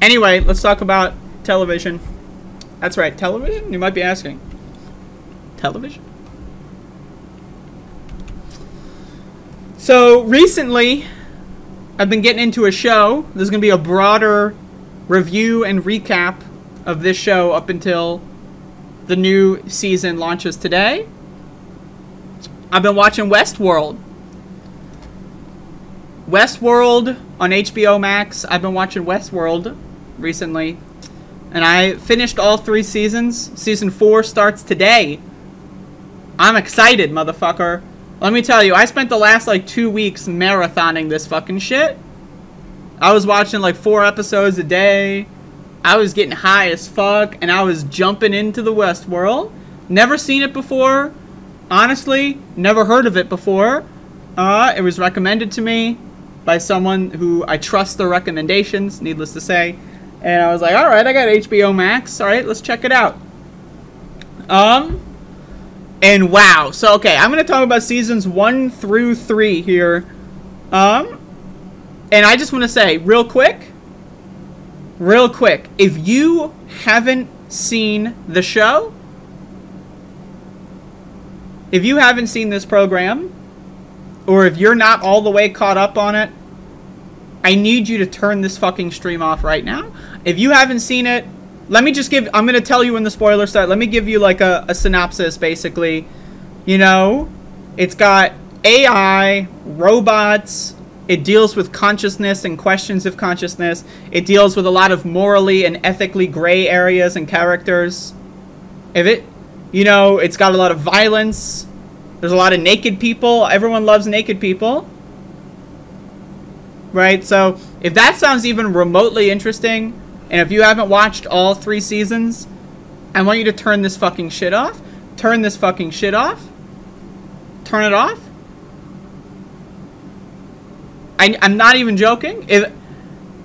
Anyway, let's talk about television. That's right, television? You might be asking. Television? So, recently, I've been getting into a show. There's going to be a broader review and recap of this show up until the new season launches today. I've been watching Westworld. Westworld on HBO Max. I've been watching Westworld recently. And I finished all 3 seasons. Season 4 starts today. I'm excited, motherfucker. Let me tell you, I spent the last, 2 weeks marathoning this fucking shit. I was watching, 4 episodes a day. I was getting high as fuck, and I was jumping into the Westworld. Never seen it before. Honestly, never heard of it before. It was recommended to me by someone who I trust their recommendations, needless to say. And I was like, alright, I got HBO Max. Alright, let's check it out. And wow. So, okay, I'm going to talk about seasons 1 through 3 here. And I just want to say, real quick, if you haven't seen the show, if you haven't seen this program, or if you're not all the way caught up on it, I need you to turn this fucking stream off right now. If you haven't seen it, let me just give... I'm going to tell you when the spoilers start. Let me give you, a synopsis, basically. You know, it's got AI, robots. It deals with consciousness and questions of consciousness. It deals with a lot of morally and ethically gray areas and characters. It's got a lot of violence. There's a lot of naked people. Everyone loves naked people. Right? So, if that sounds even remotely interesting, and if you haven't watched all 3 seasons, I want you to turn this fucking shit off. Turn this fucking shit off. Turn it off. I'm not even joking. If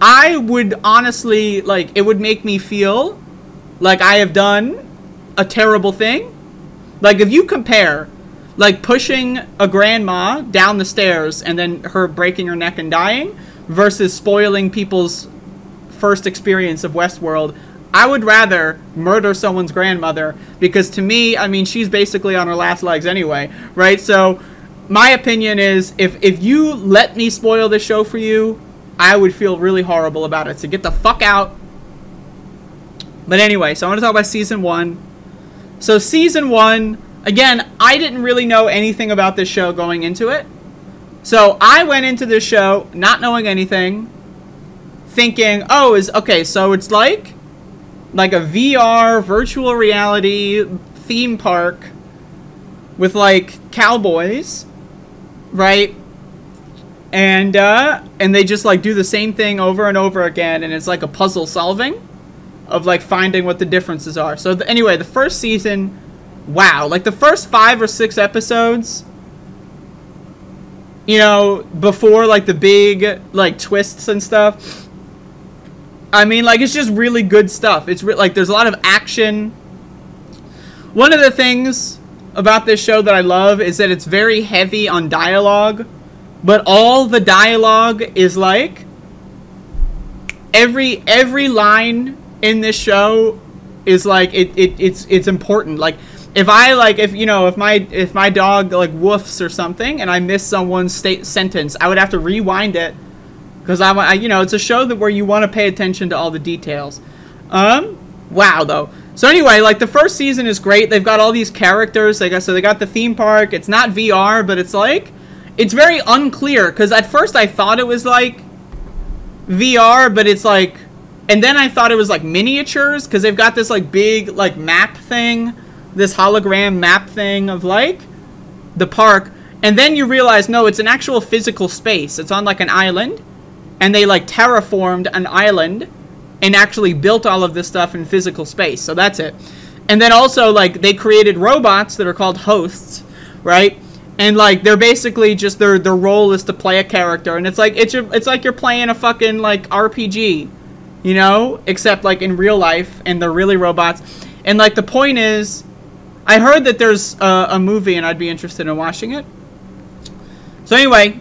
I would honestly, it would make me feel like I have done a terrible thing. If you compare, pushing a grandma down the stairs and then her breaking her neck and dying versus spoiling people's first experience of Westworld, I would rather murder someone's grandmother, because to me, I mean, she's basically on her last legs anyway, right? So my opinion is, if you let me spoil this show for you, I would feel really horrible about it. So get the fuck out. But anyway, so I want to talk about season 1. So season 1, again, I didn't really know anything about this show going into it. So I went into this show not knowing anything, thinking, okay, so it's like a VR virtual reality theme park with cowboys, right? And they just do the same thing over and over again, and it's a puzzle solving of finding what the differences are. So anyway, the first season, wow, the first 5 or 6 episodes, before the big twists and stuff, I mean, it's just really good stuff. It's there's a lot of action. One of the things about this show that I love is that it's very heavy on dialogue, but all the dialogue is every line in this show is it's important. If my dog woofs or something and I miss someone's sentence, I would have to rewind it. Because it's a show where you want to pay attention to all the details. Wow, though. So anyway, the first season is great. They've got all these characters. They got the theme park. It's not VR, but it's it's very unclear. Because at first I thought it was VR, but it's and then I thought it was miniatures. Because they've got this big map thing, this hologram map thing of the park. And then you realize, no, it's an actual physical space. It's on an island. And they terraformed an island and actually built all of this stuff in physical space. So that's it. And then also they created robots that are called hosts, right? And they're basically just their role is to play a character, and it's like you're playing a fucking RPG, except in real life, and they're really robots. And the point is, I heard that there's a movie and I'd be interested in watching it. So anyway,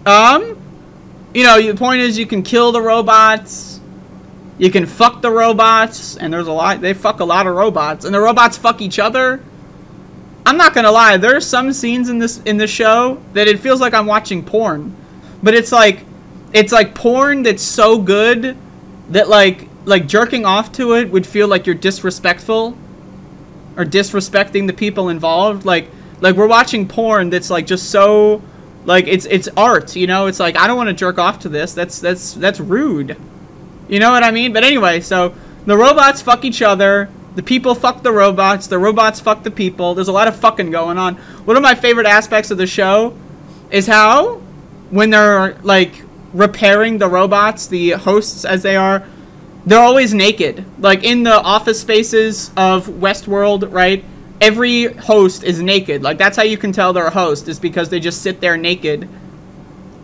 the point is you can kill the robots. You can fuck the robots, and there's a lot. They fuck a lot of robots, and the robots fuck each other. I'm not gonna lie. There's some scenes in this show that it feels like I'm watching porn, but it's like porn that's so good that like jerking off to it would feel like you're disrespectful or disrespecting the people involved. Like we're watching porn that's like just so like it's art, you know? It's like I don't want to jerk off to this. That's rude. You know what I mean? But anyway, so the robots fuck each other. The people fuck the robots fuck the people. There's a lot of fucking going on. One of my favorite aspects of the show is how when they're like repairing the robots, the hosts as they are, they're always naked. Like in the office spaces of Westworld, right? Every host is naked. Like that's how you can tell they're a host, is because they just sit there naked.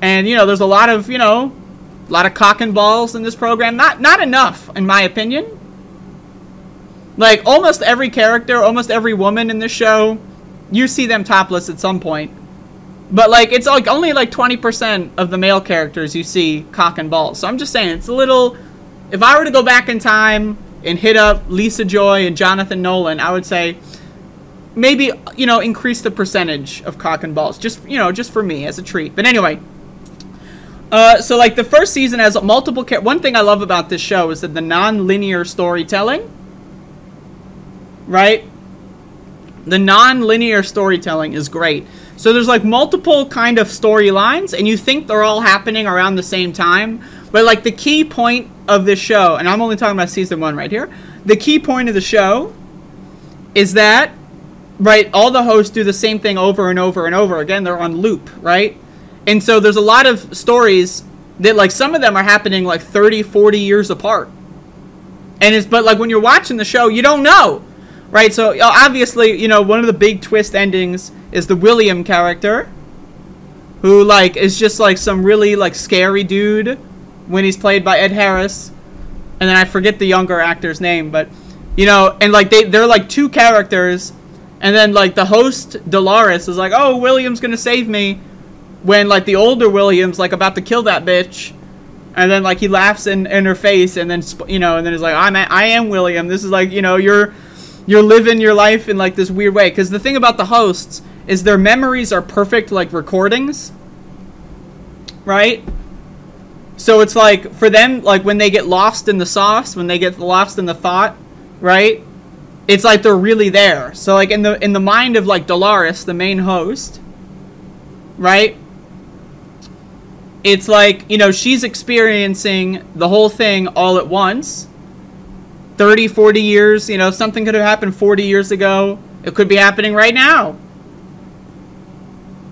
And you know, there's a lot of, you know, a lot of cock and balls in this program. Not enough, in my opinion. Like, almost every character, almost every woman in this show, you see them topless at some point. But, like, it's like only like 20% of the male characters you see cock and balls. So I'm just saying, it's a little... If I were to go back in time and hit up Lisa Joy and Jonathan Nolan, I would say maybe, you know, increase the percentage of cock and balls. Just, you know, just for me, as a treat. But anyway... so, like, the first season has multiple... One thing I love about this show is that the non-linear storytelling, right? The non-linear storytelling is great. So there's, like, multiple kind of storylines, and you think they're all happening around the same time. But, like, the key point of this show, and I'm only talking about season 1 right here. The key point of the show is that, right, all the hosts do the same thing over and over and over again. They're on loop, right? And so there's a lot of stories that, like, some of them are happening, like, 30, 40 years apart. And it's, but, like, when you're watching the show, you don't know, right? So, obviously, you know, one of the big twist endings is the William character, who, like, is just, like, some really, like, scary dude when he's played by Ed Harris. And then I forget the younger actor's name, but, you know, and, like, they're, like, two characters. And then, like, the host, Dolores, is like, oh, William's gonna save me. When, like, the older William's, like, about to kill that bitch. And then, like, he laughs in her face. And then, you know, and then he's like, I am William. This is, like, you know, you're living your life in, like, this weird way. Because the thing about the hosts is their memories are perfect, like, recordings. Right? So it's, like, for them, like, when they get lost in the sauce, when they get lost in the thought, right? It's, like, they're really there. So, like, in the mind of, like, Dolores, the main host, right? It's like, you know, she's experiencing the whole thing all at once. 30, 40 years, you know, something could have happened 40 years ago. It could be happening right now.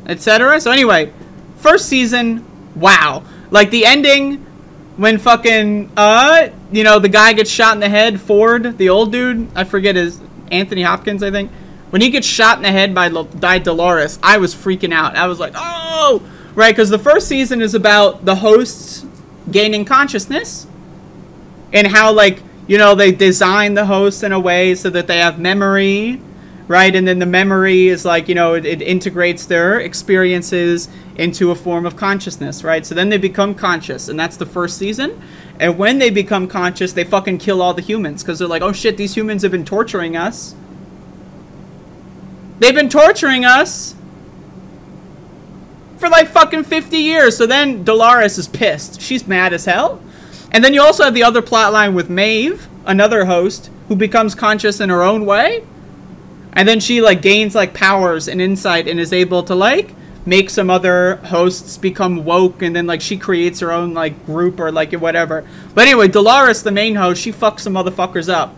Etc. So anyway, first season, wow. Like the ending when fucking, you know, the guy gets shot in the head, Ford, the old dude, I forget his, Anthony Hopkins, I think. When he gets shot in the head by Dolores, I was freaking out. I was like, oh! Right, because the first season is about the hosts gaining consciousness and how, like, you know, they design the hosts in a way so that they have memory, right? And then the memory is like, you know, it integrates their experiences into a form of consciousness, right? So then they become conscious, and that's the first season. And when they become conscious, they fucking kill all the humans because they're like, oh shit, these humans have been torturing us. They've been torturing us for like fucking 50 years. So then Dolores is pissed. She's mad as hell. And then you also have the other plotline with Maeve, another host, who becomes conscious in her own way. And then she like gains like powers and insight and is able to like make some other hosts become woke. And then like she creates her own like group or like whatever. But anyway, Dolores, the main host, she fucks some motherfuckers up.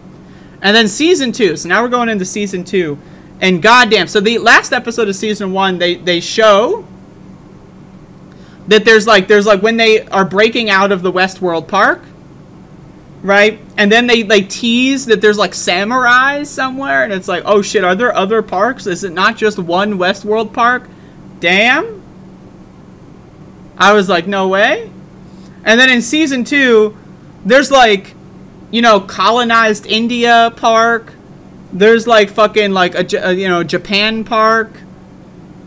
And then season 2. So now we're going into season 2. And goddamn, so the last episode of season 1, they show that there's like when they are breaking out of the Westworld park, right? And then they tease that there's like samurais somewhere, and it's like, oh shit, are there other parks? Is it not just one Westworld park? Damn. I was like, no way. And then in season 2, there's like, you know, colonized India park. There's like fucking like a you know, Japan park.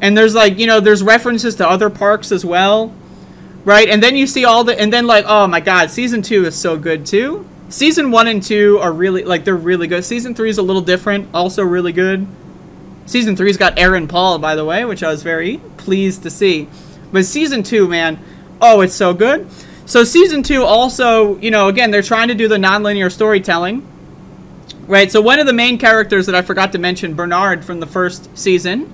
And there's like, you know, there's references to other parks as well. Right? And then you see all the, and then like, oh my god, season 2 is so good too. Season 1 and 2 are really, like, they're really good. Season 3 is a little different, also really good. Season 3's got Aaron Paul, by the way, which I was very pleased to see. But Season 2, man, oh, it's so good. So Season 2 also, you know, again, they're trying to do the nonlinear storytelling. Right, so one of the main characters that I forgot to mention, Bernard from the first season,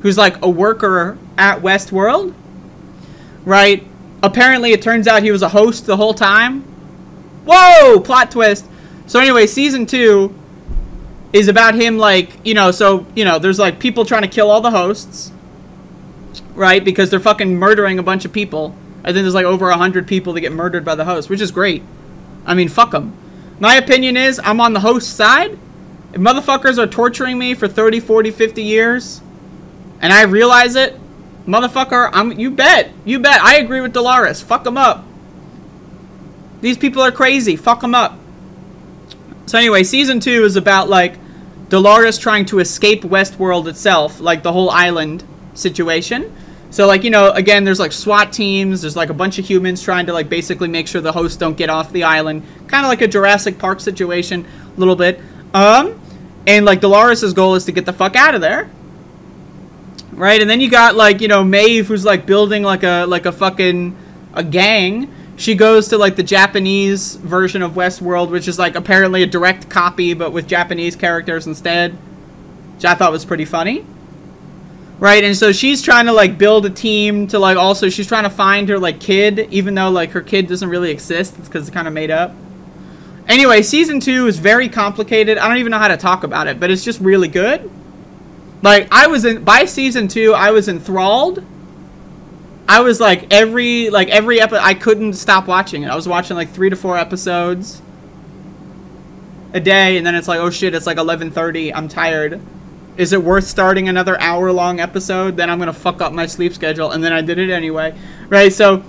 who's like a worker at Westworld. Right, apparently it turns out he was a host the whole time. Whoa, plot twist. So anyway, Season 2 is about him, like, you know, so, you know, there's like people trying to kill all the hosts, right, because they're fucking murdering a bunch of people. I think there's like over 100 people that get murdered by the host, which is great. I mean, fuck them. My opinion is I'm on the host side. If motherfuckers are torturing me for 30, 40, 50 years, and I realize it, motherfucker, you bet. I agree with Dolores. Fuck them up. These people are crazy. Fuck them up. So anyway, Season 2 is about, like, Dolores trying to escape Westworld itself, like the whole island situation. So, like, you know, again, there's, like, SWAT teams. There's, like, a bunch of humans trying to, like, basically make sure the hosts don't get off the island. Kind of like a Jurassic Park situation, a little bit. And, like, Dolores' goal is to get the fuck out of there. Right? And then you got, like, you know, Maeve, who's, like, building, like a fucking a gang. She goes to, like, the Japanese version of Westworld, which is, like, apparently a direct copy, but with Japanese characters instead. Which I thought was pretty funny. Right, and so she's trying to, like, build a team to, like, also, she's trying to find her, like, kid, even though, like, her kid doesn't really exist. It's because it's kind of made up. Anyway, Season 2 is very complicated. I don't even know how to talk about it, but it's just really good. Like, by Season 2, I was enthralled. I was, like, every episode, I couldn't stop watching it. I was watching, like, 3 to 4 episodes a day, and then it's like, oh shit, it's like 11:30, I'm tired. Is it worth starting another hour-long episode? Then I'm going to fuck up my sleep schedule, and then I did it anyway. Right, so,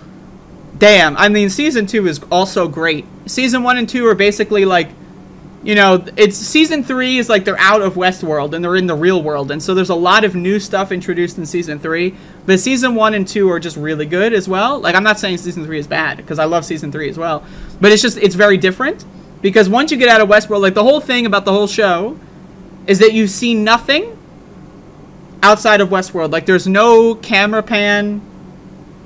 damn. I mean, Season 2 is also great. Season 1 and 2 are basically, like, you know, Season 3 is, like, they're out of Westworld, and they're in the real world, and so there's a lot of new stuff introduced in Season 3, but Season 1 and 2 are just really good as well. Like, I'm not saying Season 3 is bad, because I love Season 3 as well, but it's very different, because once you get out of Westworld, like, the whole thing about the whole show is that you see nothing outside of Westworld. Like, there's no camera pan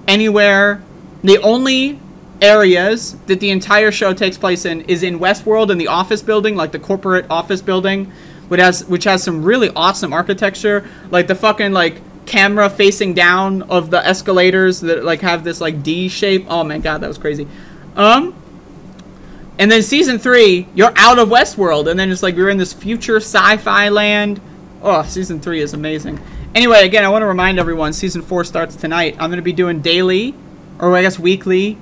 anywhere. The only areas that the entire show takes place in is in Westworld, in the office building, like the corporate office building, which has some really awesome architecture, like the fucking, like, camera facing down of the escalators that, like, have this, like, D shape. Oh my god, that was crazy. And then Season 3, you're out of Westworld, and then it's like you're in this future sci-fi land. Oh, Season 3 is amazing. Anyway, again, I want to remind everyone, Season 4 starts tonight. I'm going to be doing daily, or I guess weekly,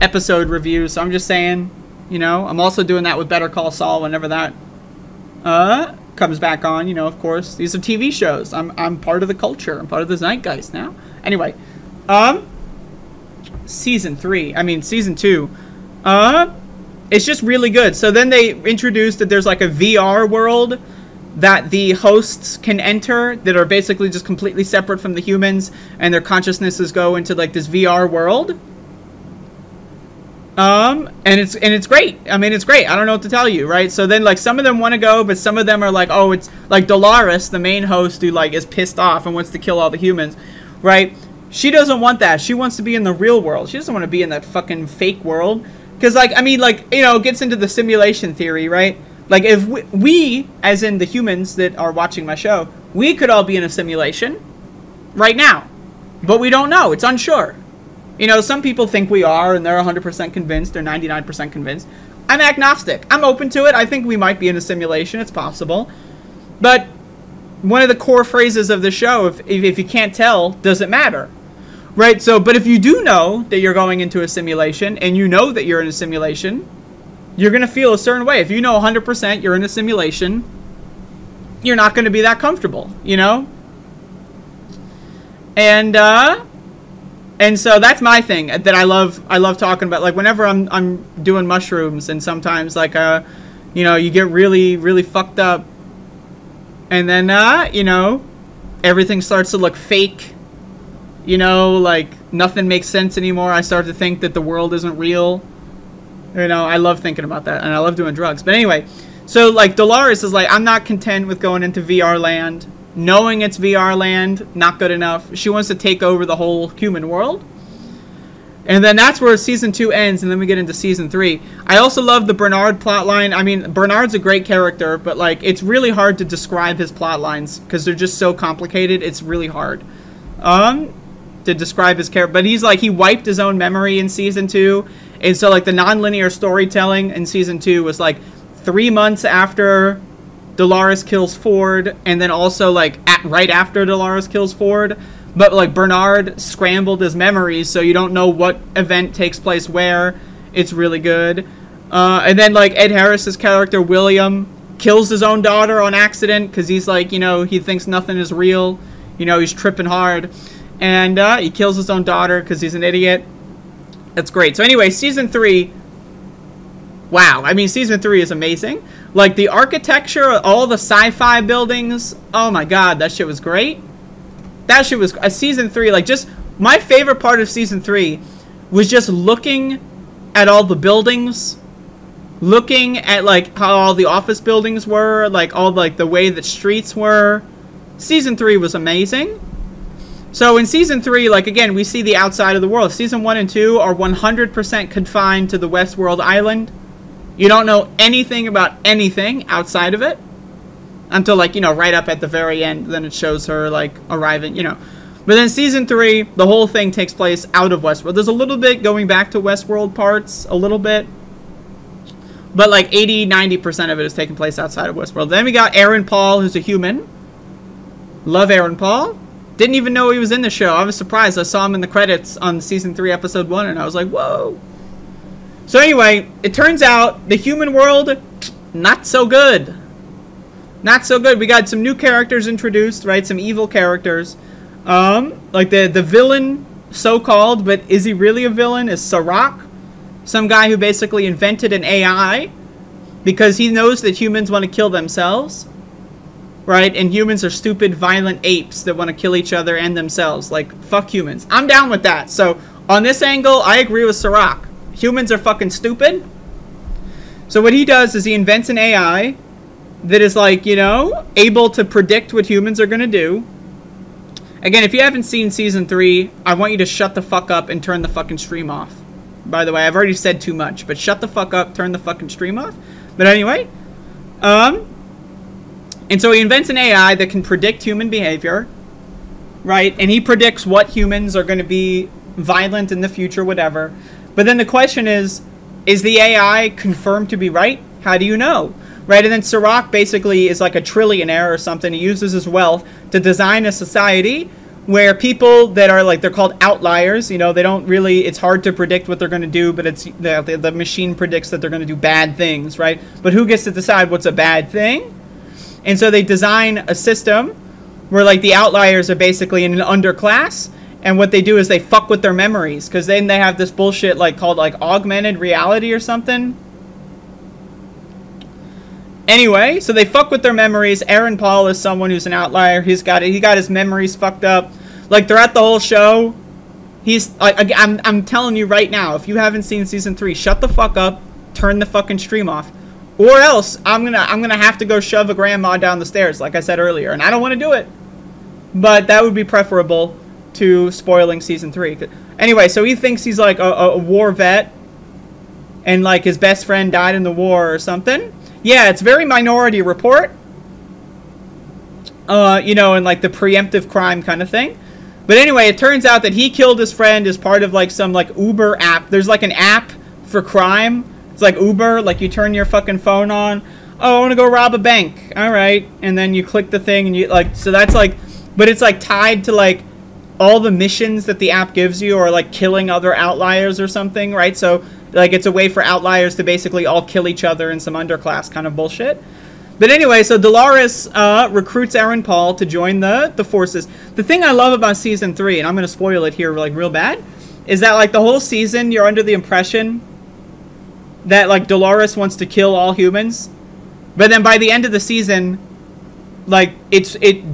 episode reviews. So I'm just saying, you know, I'm also doing that with Better Call Saul whenever that comes back on, you know, of course. These are TV shows. I'm part of the culture. I'm part of the zeitgeist now. Anyway, Season 2. It's just really good. So then they introduced that there's like a VR world that the hosts can enter that are basically just completely separate from the humans, and their consciousnesses go into like this VR world. And it's great. I mean, it's great. I don't know what to tell you, right? So then, like, some of them want to go, but some of them are like, oh, it's like Dolores, the main host, who like is pissed off and wants to kill all the humans, right? She doesn't want that. She wants to be in the real world. She doesn't want to be in that fucking fake world. Because, like, I mean, like, you know, it gets into the simulation theory, right? Like, if we, as in the humans that are watching my show, we could all be in a simulation right now. But we don't know. It's unsure. You know, some people think we are, and they're 100% convinced. They're 99% convinced. I'm agnostic. I'm open to it. I think we might be in a simulation. It's possible. But one of the core phrases of the show, if you can't tell, does it matter? Right, so, but if you do know that you're going into a simulation, and you know that you're in a simulation, you're going to feel a certain way. If you know 100% you're in a simulation, you're not going to be that comfortable, you know? And so that's my thing that I love talking about. Like, whenever I'm doing mushrooms, and sometimes, like, you know, you get really, really fucked up, and then, you know, everything starts to look fake. You know, like, nothing makes sense anymore. I start to think that the world isn't real. You know, I love thinking about that, and I love doing drugs. But anyway, so, like, Dolores is like, I'm not content with going into VR land. Knowing it's VR land, not good enough. She wants to take over the whole human world. And then that's where season 2 ends, and then we get into season 3. I also love the Bernard plotline. I mean, Bernard's a great character, but, like, it's really hard to describe his plotlines because they're just so complicated. It's really hard to describe his character. But he's like, he wiped his own memory in season 2. And so, like, the non-linear storytelling in season 2 was, like, 3 months after Dolores kills Ford, and then also, like, right after Dolores kills Ford. But, like, Bernard scrambled his memories, so you don't know what event takes place where. It's really good. And then, like, Ed Harris's character, William, kills his own daughter on accident, because he's, like, you know, he thinks nothing is real. You know, he's tripping hard. And he kills his own daughter because he's an idiot. That's great. So, anyway, season 3... Wow, I mean, season 3 is amazing. Like, the architecture, all the sci-fi buildings, oh my god, that shit was great. That shit was, season 3, like, just, my favorite part of season 3 was just looking at all the buildings, looking at, like, how all the office buildings were, like, all, like, the way that streets were. Season 3 was amazing. So in season 3, like, again, we see the outside of the world. Season 1 and 2 are 100% confined to the Westworld island. You don't know anything about anything outside of it until, like, you know, right up at the very end. Then it shows her, like, arriving, you know. But then season 3, the whole thing takes place out of Westworld. There's a little bit going back to Westworld parts, a little bit. But, like, 80-90% of it is taking place outside of Westworld. Then we got Aaron Paul, who's a human. Love Aaron Paul. Didn't even know he was in the show. I was surprised. I saw him in the credits on season 3, episode 1, and I was like, whoa. So anyway, it turns out the human world, not so good. Not so good. We got some new characters introduced, right? Some evil characters. Like the villain, so-called, but is he really a villain? Is Sirach. Some guy who basically invented an AI because he knows that humans want to kill themselves. Right? And humans are stupid, violent apes that want to kill each other and themselves. Like, fuck humans. I'm down with that. So, on this angle, I agree with Sirach. Humans are fucking stupid. So what he does is he invents an AI that is, like, you know, able to predict what humans are going to do. Again, if you haven't seen season 3, I want you to shut the fuck up and turn the fucking stream off. By the way, I've already said too much, but shut the fuck up, turn the fucking stream off. But anyway, and so he invents an AI that can predict human behavior, right? And he predicts what humans are going to be violent in the future, whatever. But then the question is the AI confirmed to be right? How do you know? Right? And then Sirach basically is like a trillionaire or something. He uses his wealth to design a society where people that are, like, they're called outliers. You know, they don't really, it's hard to predict what they're going to do, but it's the machine predicts that they're going to do bad things, right? But who gets to decide what's a bad thing? And so they design a system where, like, the outliers are basically in an underclass. And what they do is they fuck with their memories, because then they have this bullshit, like, called, like, augmented reality or something. Anyway, so they fuck with their memories. Aaron Paul is someone who's an outlier. He got his memories fucked up. Like, throughout the whole show, he's, like, I'm telling you right now, if you haven't seen season 3, shut the fuck up, turn the fucking stream off, or else I'm gonna have to go shove a grandma down the stairs, like I said earlier, and I don't want to do it. But that would be preferable to spoiling season 3. Anyway, so he thinks he's, like, a war vet, and, like, his best friend died in the war or something. Yeah, it's very Minority Report. You know, and, like, the preemptive crime kind of thing. But anyway, it turns out that he killed his friend as part of, like, some, like, Uber app. There's, like, an app for crime. It's like Uber, like, you turn your fucking phone on. Oh, I want to go rob a bank. All right. And then you click the thing, and you, like, so that's, like, but it's, like, tied to, like, all the missions that the app gives you, or, like, killing other outliers or something, right? So, like, it's a way for outliers to basically all kill each other in some underclass kind of bullshit. But anyway, so Dolores recruits Aaron Paul to join the forces. The thing I love about season 3, and I'm going to spoil it here, like, real bad, is that, like, the whole season you're under the impression that, like, Dolores wants to kill all humans. But then by the end of the season, like,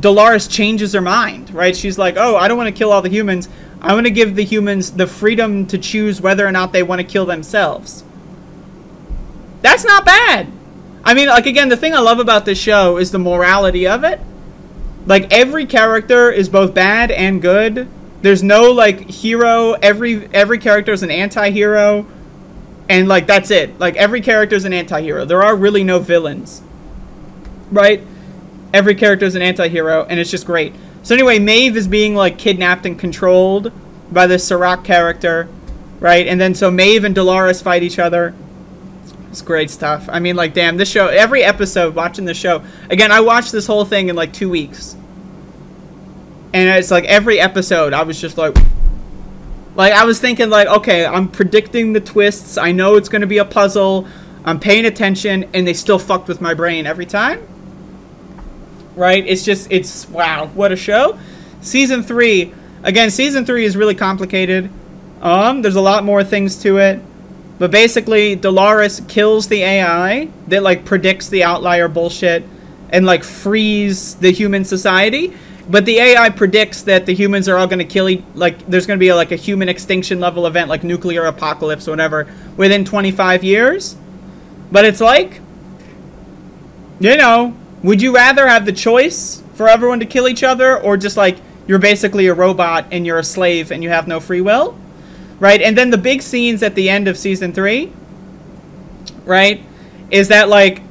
Dolores changes her mind, right? She's like, oh, I don't want to kill all the humans. I want to give the humans the freedom to choose whether or not they want to kill themselves. That's not bad. I mean, like, again, the thing I love about this show is the morality of it. Like, every character is both bad and good. There's no, like, hero. Every character is an anti-hero. And, like, that's it. Like, every character is an anti-hero. There are really no villains. Right? Every character is an anti-hero, and it's just great. So anyway, Maeve is being, like, kidnapped and controlled by this Serac character. Right? And then so Maeve and Dolores fight each other. It's great stuff. I mean, like, damn, this show, every episode, watching this show. Again, I watched this whole thing in, like, 2 weeks. And it's, like, every episode, I was just, like, I was thinking, like, okay, I'm predicting the twists. I know it's going to be a puzzle. I'm paying attention, and they still fucked with my brain every time. Right? It's just, it's, wow, what a show. Season 3, again, Season 3 is really complicated. There's a lot more things to it. But basically, Dolores kills the AI that, like, predicts the outlier bullshit and, like, frees the human society. But the AI predicts that the humans are all going to there's going to be, a human extinction level event, like nuclear apocalypse or whatever, within 25 years. But it's like, you know, would you rather have the choice for everyone to kill each other, or just, like, you're basically a robot and you're a slave and you have no free will? Right, and then the big scenes at the end of Season 3, right, is that, like,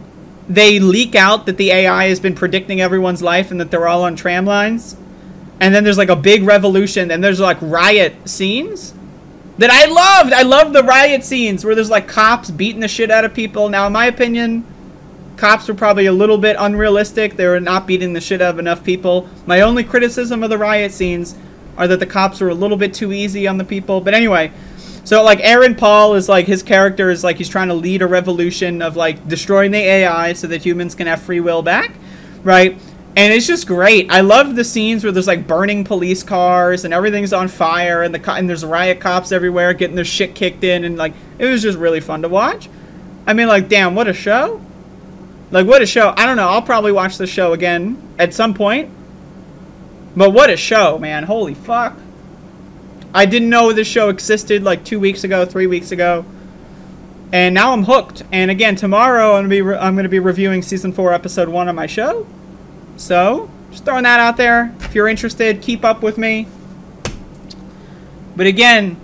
they leak out that the AI has been predicting everyone's life and that they're all on tram lines. And then there's, like, a big revolution, and there's, like, riot scenes that I loved. I loved the riot scenes where there's, like, cops beating the shit out of people. Now, in my opinion, cops were probably a little bit unrealistic. They were not beating the shit out of enough people. My only criticism of the riot scenes are that the cops were a little bit too easy on the people. But anyway, so, like, Aaron Paul is, like, his character is, like, he's trying to lead a revolution of, like, destroying the AI so that humans can have free will back, right? And it's just great. I love the scenes where there's, like, burning police cars and everything's on fire, and and there's riot cops everywhere getting their shit kicked in, and, like, it was just really fun to watch. I mean, like, damn, what a show. Like, what a show. I don't know, I'll probably watch the show again at some point. But what a show, man. Holy fuck. I didn't know this show existed, like, 2 weeks ago, 3 weeks ago. And now I'm hooked. And again, tomorrow I'm going to be reviewing Season 4, Episode 1 on my show. So, just throwing that out there. If you're interested, keep up with me. But again,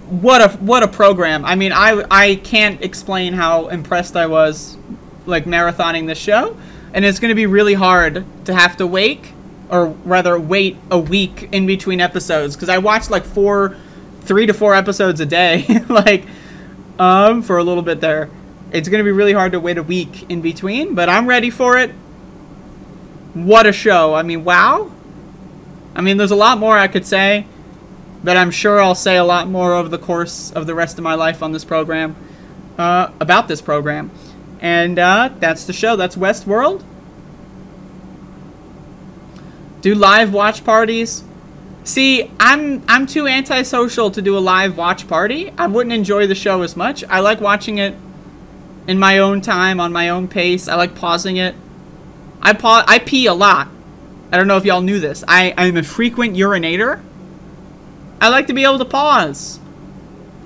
what a program. I mean, I can't explain how impressed I was, like, marathoning this show. And it's going to be really hard to have to wait a week in between episodes, because I watched, like, 3 to 4 episodes a day, like, for a little bit there. It's going to be really hard to wait a week in between, but I'm ready for it. What a show. I mean, wow. I mean, there's a lot more I could say, but I'm sure I'll say a lot more over the course of the rest of my life on this program, about this program. And that's the show. That's Westworld. Do live watch parties. See, I'm too antisocial to do a live watch party. I wouldn't enjoy the show as much. I like watching it in my own time, on my own pace. I like pausing it. I pee a lot. I don't know if y'all knew this. I'm a frequent urinator. I like to be able to pause.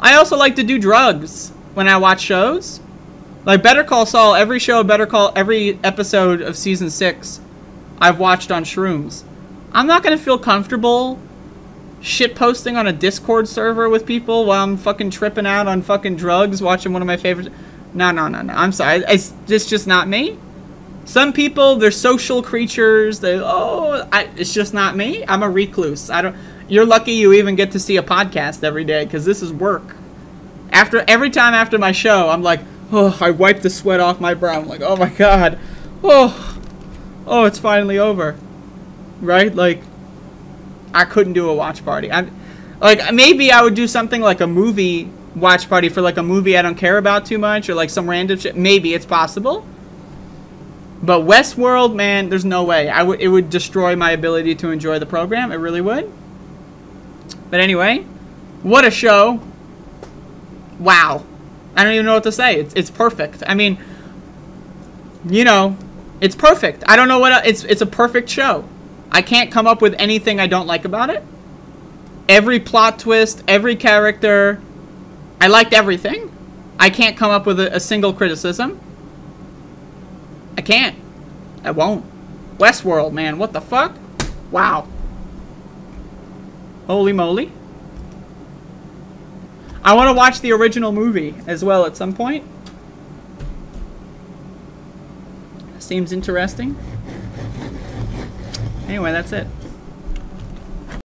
I also like to do drugs when I watch shows. Like Better Call Saul, every episode of Season 6 I've watched on shrooms. I'm not going to feel comfortable shit posting on a Discord server with people while I'm fucking tripping out on fucking drugs watching one of my favorites. No. I'm sorry. It's just not me. Some people, they're social creatures. It's just not me. I'm a recluse. You're lucky you even get to see a podcast every day, because this is work. Every time after my show, I'm like, oh, I wipe the sweat off my brow. I'm like, oh my God. Oh, it's finally over. Right? Like, I couldn't do a watch party. Maybe I would do something like a movie watch party for, like, a movie I don't care about too much, or, like, some random shit. Maybe it's possible. But Westworld, man, there's no way. It would destroy my ability to enjoy the program. It really would. But anyway, what a show. Wow. I don't even know what to say. It's perfect. I mean, you know, it's perfect. I don't know what it's a perfect show. I can't come up with anything I don't like about it. Every plot twist, every character, I liked everything. I can't come up with a single criticism. I can't. I won't. Westworld, man. What the fuck? Wow. Holy moly. I want to watch the original movie as well at some point. Seems interesting. Anyway, that's it.